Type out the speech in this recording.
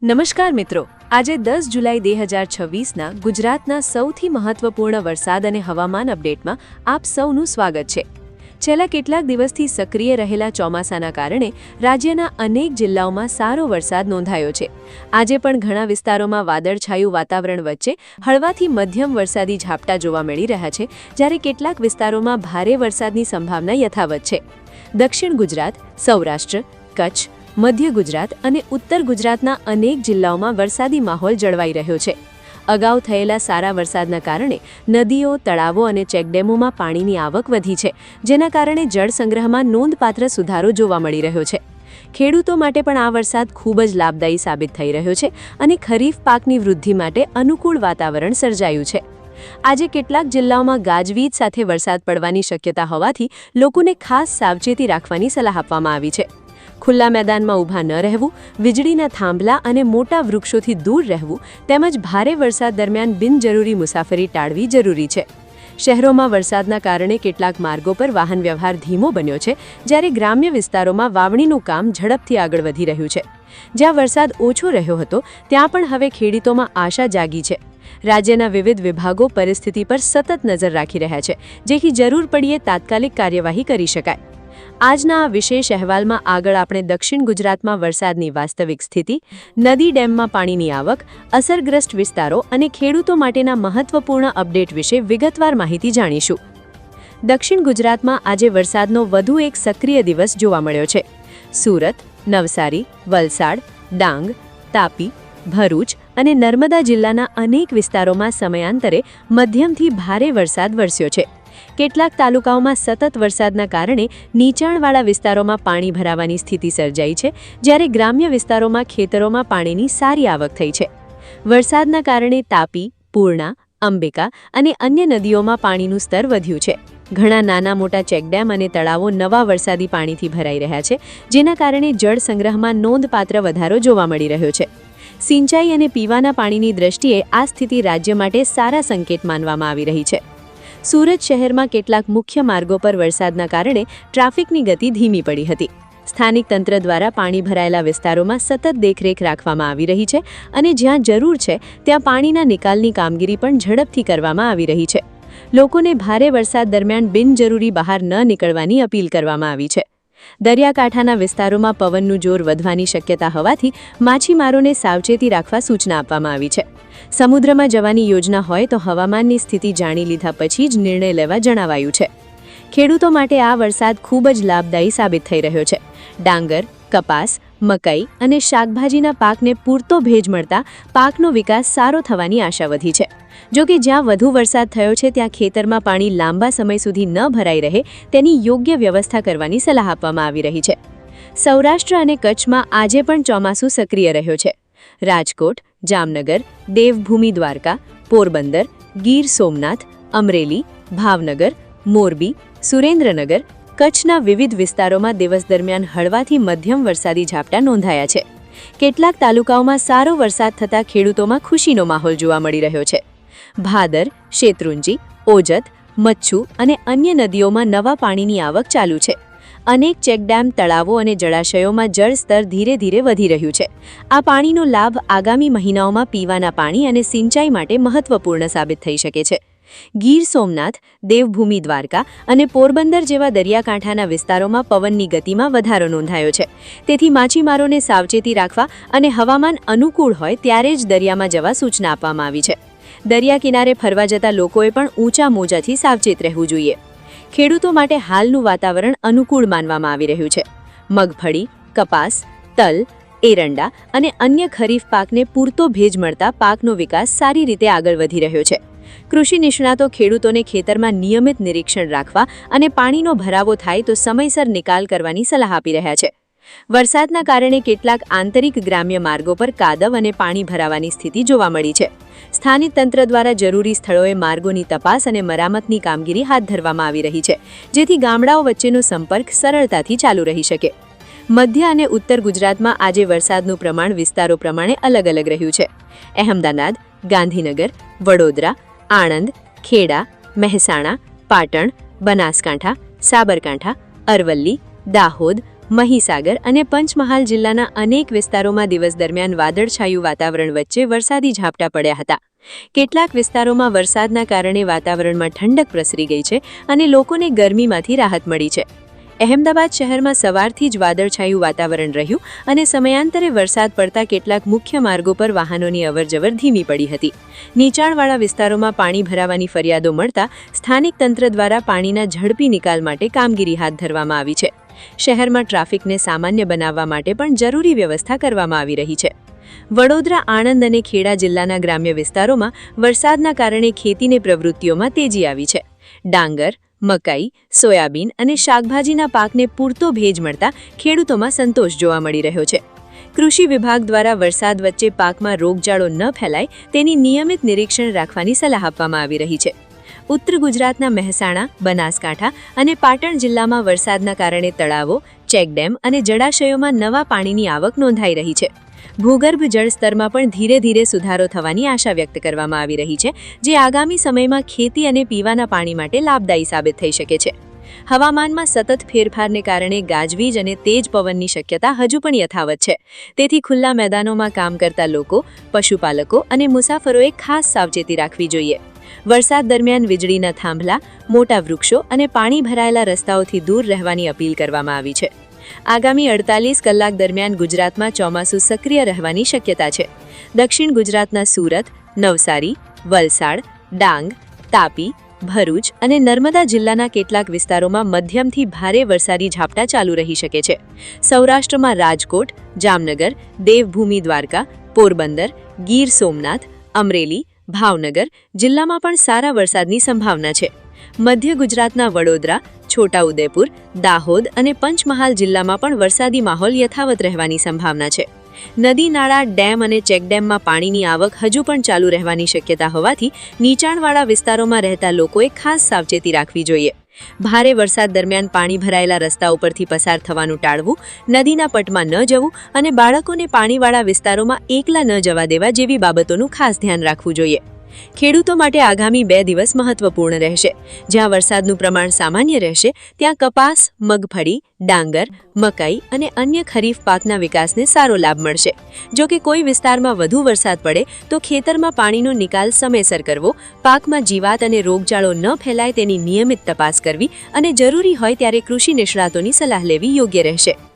નમસ્કાર મિત્રો, આજે 10 જુલાઈ 2026ના ગુજરાતના સૌથી મહત્વપૂર્ણ વરસાદ અને હવામાન અપડેટમાં આપ સૌનું સ્વાગત છે. છેલ્લા કેટલાક દિવસથી સક્રિય રહેલા ચોમાસાના કારણે રાજ્યના અનેક જિલ્લાઓમાં સારો વરસાદ નોંધાયો છે. આજે પણ ઘણા વિસ્તારોમાં વાદળછાયું વાતાવરણ વચ્ચે હળવાથી મધ્યમ વરસાદી ઝાપટા જોવા મળી રહ્યા છે, જ્યારે કેટલાક વિસ્તારોમાં ભારે વરસાદની સંભાવના યથાવત છે. દક્ષિણ ગુજરાત, સૌરાષ્ટ્ર, કચ્છ, મધ્ય ગુજરાત અને ઉત્તર ગુજરાતના અનેક જિલ્લાઓમાં વરસાદી માહોલ જળવાઈ રહ્યો છે. અગાઉ થયેલા સારા વરસાદના કારણે નદીઓ, તળાવો અને ચેકડેમોમાં પાણીની આવક વધી છે, જેના કારણે જળસંગ્રહમાં નોંધપાત્ર સુધારો જોવા મળી રહ્યો છે. ખેડૂતો માટે પણ આ વરસાદ ખૂબ જ લાભદાયી સાબિત થઈ રહ્યો છે અને ખરીફ પાકની વૃદ્ધિ માટે અનુકૂળ વાતાવરણ સર્જાયું છે. આજે કેટલાક જિલ્લાઓમાં ગાજવીજ સાથે વરસાદ પડવાની શક્યતા હોવાથી લોકોને ખાસ સાવચેતી રાખવાની સલાહ આપવામાં આવી છે. ખુલ્લા મેદાનમાં ઊભા ન રહેવું, વીજળીના થાંભલા અને મોટા વૃક્ષોથી દૂર રહેવું તેમજ ભારે વરસાદ દરમિયાન બિનજરૂરી મુસાફરી ટાળવી જરૂરી છે. શહેરોમાં વરસાદના કારણે કેટલાક માર્ગો પર વાહન વ્યવહાર ધીમો બન્યો છે, જ્યારે ગ્રામ્ય વિસ્તારોમાં વાવણીનું કામ ઝડપથી આગળ વધી રહ્યું છે. જ્યાં વરસાદ ઓછો રહ્યો હતો ત્યાં પણ હવે ખેડૂતોમાં આશા જાગી છે. રાજ્યના વિવિધ વિભાગો પરિસ્થિતિ પર સતત નજર રાખી રહ્યા છે, જેથી જરૂર પડીએ તાત્કાલિક કાર્યવાહી કરી શકાય. આજના આ વિશેષ અહેવાલમાં આગળ આપણે દક્ષિણ ગુજરાતમાં વરસાદની વાસ્તવિક સ્થિતિ, નદી ડેમમાં પાણીની આવક, અસરગ્રસ્ત વિસ્તારો અને ખેડૂતો માટેના મહત્વપૂર્ણ અપડેટ વિશે વિગતવાર માહિતી જાણીશું. દક્ષિણ ગુજરાતમાં આજે વરસાદનો વધુ એક સક્રિય દિવસ જોવા મળ્યો છે. સુરત, નવસારી, વલસાડ, ડાંગ, તાપી, ભરૂચ અને નર્મદા જિલ્લાના અનેક વિસ્તારોમાં સમયાંતરે મધ્યમથી ભારે વરસાદ વરસ્યો છે. કેટલાક તાલુકાઓમાં સતત વરસાદના કારણે નીચાણવાળા વિસ્તારોમાં પાણી ભરાવાની સ્થિતિ સર્જાઈ છે, જ્યારે ગ્રામ્ય વિસ્તારોમાં ખેતરોમાં પાણીની સારી આવક થઈ છે. વરસાદના કારણે તાપી, પૂર્ણા, અંબિકા અને અન્ય નદીઓમાં પાણીનું સ્તર વધ્યું છે. ઘણા નાના મોટા ચેકડેમ અને તળાવો નવા વરસાદી પાણીથી ભરાઈ રહ્યા છે, જેના કારણે જળ સંગ્રહમાં નોંધપાત્ર વધારો જોવા મળી રહ્યો છે. સિંચાઈ અને પીવાના પાણીની દ્રષ્ટિએ આ સ્થિતિ રાજ્ય માટે સારા સંકેત માનવામાં આવી રહી છે. સુરત શહેરમાં કેટલાક મુખ્ય માર્ગો પર વરસાદના કારણે ટ્રાફિકની ગતિ ધીમી પડી હતી. સ્થાનિક તંત્ર દ્વારા પાણી ભરાયેલા વિસ્તારોમાં સતત દેખરેખ રાખવામાં આવી રહી છે અને જ્યાં જરૂર છે ત્યાં પાણીના નિકાલની કામગીરી પણ ઝડપથી કરવામાં આવી રહી છે. લોકોને ભારે વરસાદ દરમિયાન બિનજરૂરી બહાર ન નીકળવાની અપીલ કરવામાં આવી છે. દરિયાકાંઠાના વિસ્તારોમાં પવનનું જોર વધવાની શક્યતા હોવાથી માછીમારોને સાવચેતી રાખવા સૂચના આપવામાં આવી છે. સમુદ્રમાં જવાની યોજના હોય તો હવામાનની સ્થિતિ જાણી લીધા પછી જ નિર્ણય લેવા જણાવાયું છે. ખેડૂતો માટે આ વરસાદ ખૂબ જ લાભદાયી સાબિત થઈ રહ્યો છે. ડાંગર, કપાસ, મકાઈ અને શાકભાજીના પાકને પૂરતો ભેજ મળતા પાકનો વિકાસ સારો થવાની આશા વધી છે. જો કે જ્યાં વધુ વરસાદ થયો છે ત્યાં ખેતરમાં પાણી લાંબા સમય સુધી ન ભરાઈ રહે તેની યોગ્ય વ્યવસ્થા કરવાની સલાહ આપવામાં આવી રહી છે. સૌરાષ્ટ્ર અને કચ્છમાં આજે પણ ચોમાસું સક્રિય રહ્યો છે. રાજકોટ, જામનગર, દેવભૂમિ દ્વારકા, પોરબંદર, ગીર સોમનાથ, અમરેલી, ભાવનગર, મોરબી, સુરેન્દ્રનગર, કચ્છના વિવિધ વિસ્તારોમાં દિવસ દરમિયાન હળવાથી મધ્યમ વરસાદી ઝાપટા નોંધાયા છે. કેટલાક તાલુકાઓમાં સારો વરસાદ થતાં ખેડૂતોમાં ખુશીનો માહોલ જોવા મળી રહ્યો છે. ભાદર, શેત્રુંજી, ઓજત, મચ્છુ અને અન્ય નદીઓમાં નવા પાણીની આવક ચાલુ છે. અનેક ચેકડેમ, તળાવો અને જળાશયોમાં જળસ્તર ધીરે ધીરે વધી રહ્યું છે. આ પાણીનો લાભ આગામી મહિનાઓમાં પીવાના પાણી અને સિંચાઈ માટે મહત્વપૂર્ણ સાબિત થઈ શકે છે. ગીર સોમનાથ, દેવભૂમિ દ્વારકા અને પોરબંદર જેવા દરિયાકાંઠાના વિસ્તારોમાં પવનની ગતિમાં વધારો નોંધાયો છે. તેથી માછીમારોને સાવચેતી રાખવા અને હવામાન અનુકૂળ હોય ત્યારે જ દરિયામાં જવા સૂચના આપવામાં આવી છે. દરિયા કિનારે ફરવા જતા લોકોએ પણ ઊંચા મોજાથી સાવચેત રહેવું જોઈએ. ખેડૂતો માટે હાલનું વાતાવરણ અનુકૂળ માનવામાં આવી રહ્યું છે. મગફળી, કપાસ, તલ, એરંડા અને અન્ય ખરીફ પાકને પૂરતો ભેજ મળતા પાકનો વિકાસ સારી રીતે આગળ વધી રહ્યો છે. કૃષિ નિષ્ણાતો ખેડૂતોને ખેતરમાં નિયમિત નિરીક્ષણ રાખવા અને પાણીનો ભરાવો થાય તો સમયસર નિકાલ કરવાની સલાહ આપી રહ્યા છે. વરસાદના કારણે કેટલાક આંતરિક ગ્રામ્ય માર્ગો પર કાદવ અને પાણી ભરાવાની સ્થિતિ જોવા મળી છે. સ્થાનિક તંત્ર દ્વારા જરૂરી સ્થળોએ માર્ગોની તપાસ અને મરામતની કામગીરી હાથ ધરવામાં આવી રહી છે, જેથી ગામડાઓ વચ્ચેનો સંપર્ક સરળતાથી ચાલુ રહી શકે. મધ્ય અને ઉત્તર ગુજરાતમાં આજે વરસાદનું પ્રમાણ વિસ્તારો પ્રમાણે અલગ અલગ રહ્યું છે. અહેમદાબાદ, ગાંધીનગર, વડોદરા, આણંદ, ખેડા, મહેસાણા, પાટણ, બનાસકાંઠા, સાબરકાંઠા, અરવલ્લી, દાહોદ, મહીસાગર અને પંચમહાલ જિલ્લાના અનેક વિસ્તારોમાં દિવસ દરમિયાન વાદળછાયું વાતાવરણ વચ્ચે વરસાદી ઝાપટા પડ્યા હતા. કેટલાક વિસ્તારોમાં વરસાદના કારણે વાતાવરણમાં ઠંડક પ્રસરી ગઈ છે અને લોકોને ગરમીમાંથી રાહત મળી છે. અહેમદાબાદ શહેરમાં સવારથી જ વાદળછાયું વાતાવરણ રહ્યું અને સમયાંતરે વરસાદ પડતા કેટલાક મુખ્ય માર્ગો પર વાહનોની અવરજવર ધીમી પડી હતી. નીચાણવાળા વિસ્તારોમાં પાણી ભરાવાની ફરિયાદો મળતા સ્થાનિક તંત્ર દ્વારા પાણીના ઝડપી નિકાલ માટે કામગીરી હાથ ધરવામાં આવી છે. શહેરમાં ટ્રાફિકને સામાન્ય બનાવવા માટે પણ જરૂરી વ્યવસ્થા કરવામાં આવી રહી છે. વડોદરા, આણંદ અને ખેડા જિલ્લાના ગ્રામ્ય વિસ્તારોમાં વરસાદના કારણે ખેતીની પ્રવૃત્તિઓમાં તેજી આવી છે. ડાંગર, મકાઈ, સોયાબીન અને શાકભાજીના પાકને પૂરતો ભેજ મળતા ખેડૂતોમાં સંતોષ જોવા મળી રહ્યો છે. કૃષિ વિભાગ દ્વારા વરસાદ વચ્ચે પાકમાં રોગચાળો ન ફેલાય તેની નિયમિત નિરીક્ષણ રાખવાની સલાહ આપવામાં આવી રહી છે. ઉત્તર ગુજરાતના મહેસાણા, બનાસકાંઠા અને પાટણ જિલ્લામાં વરસાદના કારણે તળાવો, ચેકડેમ અને જળાશયોમાં નવા પાણીની આવક નોંધાઈ રહી છે. ભૂગર્ભ જળસ્તરમાં પણ ધીરે ધીરે સુધારો થવાની આશા વ્યક્ત કરવામાં આવી રહી છે, જે આગામી સમયમાં ખેતી અને પીવાના પાણી માટે લાભદાયી સાબિત થઈ શકે છે. હવામાનમાં સતત ફેરફારને કારણે ગાજવીજ અને તેજ પવનની શક્યતા હજુ પણ યથાવત છે. તેથી ખુલ્લા મેદાનોમાં કામ કરતા લોકો, પશુપાલકો અને મુસાફરોએ ખાસ સાવચેતી રાખવી જોઈએ. વરસાદ દરમિયાન વીજળીના થાંભલા, મોટા વૃક્ષો અને પાણી ભરાયેલા રસ્તાઓથી દૂર રહેવાની અપીલ કરવામાં આવી છે. આગામી 48 કલાક દરમિયાન ગુજરાતમાં ચોમાસું સક્રિય રહેવાની શક્યતા છે. દક્ષિણ ગુજરાતના સુરત, નવસારી, વલસાડ, ડાંગ, તાપી, ભરૂચ અને નર્મદા જિલ્લાના કેટલાક વિસ્તારોમાં મધ્યમથી ભારે વરસાદી ઝાપટા ચાલુ રહી શકે છે. સૌરાષ્ટ્રમાં રાજકોટ, જામનગર, દેવભૂમિ દ્વારકા, પોરબંદર, ગીર સોમનાથ, અમરેલી, ભાવનગર જિલ્લામાં પણ સારા વરસાદની સંભાવના છે. મધ્ય ગુજરાતના વડોદરા, છોટાઉદેપુર, દાહોદ અને પંચમહાલ જિલ્લામાં પણ વરસાદી માહોલ યથાવત રહેવાની સંભાવના છે. નદી, નાળા, ડેમ અને ચેકડેમમાં પાણીની આવક હજુ પણ ચાલુ રહેવાની શક્યતા હોવાથી નીચાણવાળા વિસ્તારોમાં રહેતા લોકોએ ખાસ સાવચેતી રાખવી જોઈએ. ભારે વરસાદ દરમિયાન પાણી ભરાયેલા રસ્તા ઉપરથી પસાર થવાનું ટાળવું, નદીના પટમાં ન જવું અને બાળકોને પાણીવાળા વિસ્તારોમાં એકલા ન જવા દેવા જેવી બાબતોનું ખાસ ધ્યાન રાખવું જોઈએ. ખેડૂતો માટે આગામી 2 દિવસ મહત્વપૂર્ણ રહેશે. જ્યાં વરસાદનું પ્રમાણ સામાન્ય રહેશે ત્યાં કપાસ, મગફળી, ડાંગર, મકાઈ અને અન્ય ખરીફ પાકના વિકાસને સારો લાભ મળશે. જો કે કોઈ વિસ્તારમાં વધુ વરસાદ પડે તો ખેતરમાં પાણીનો નિકાલ સમયસર કરવો, પાકમાં જીવાત અને રોગચાળો ન ફેલાય તેની નિયમિત તપાસ કરવી અને જરૂરી હોય ત્યારે કૃષિ નિષ્ણાતોની સલાહ લેવી યોગ્ય રહેશે.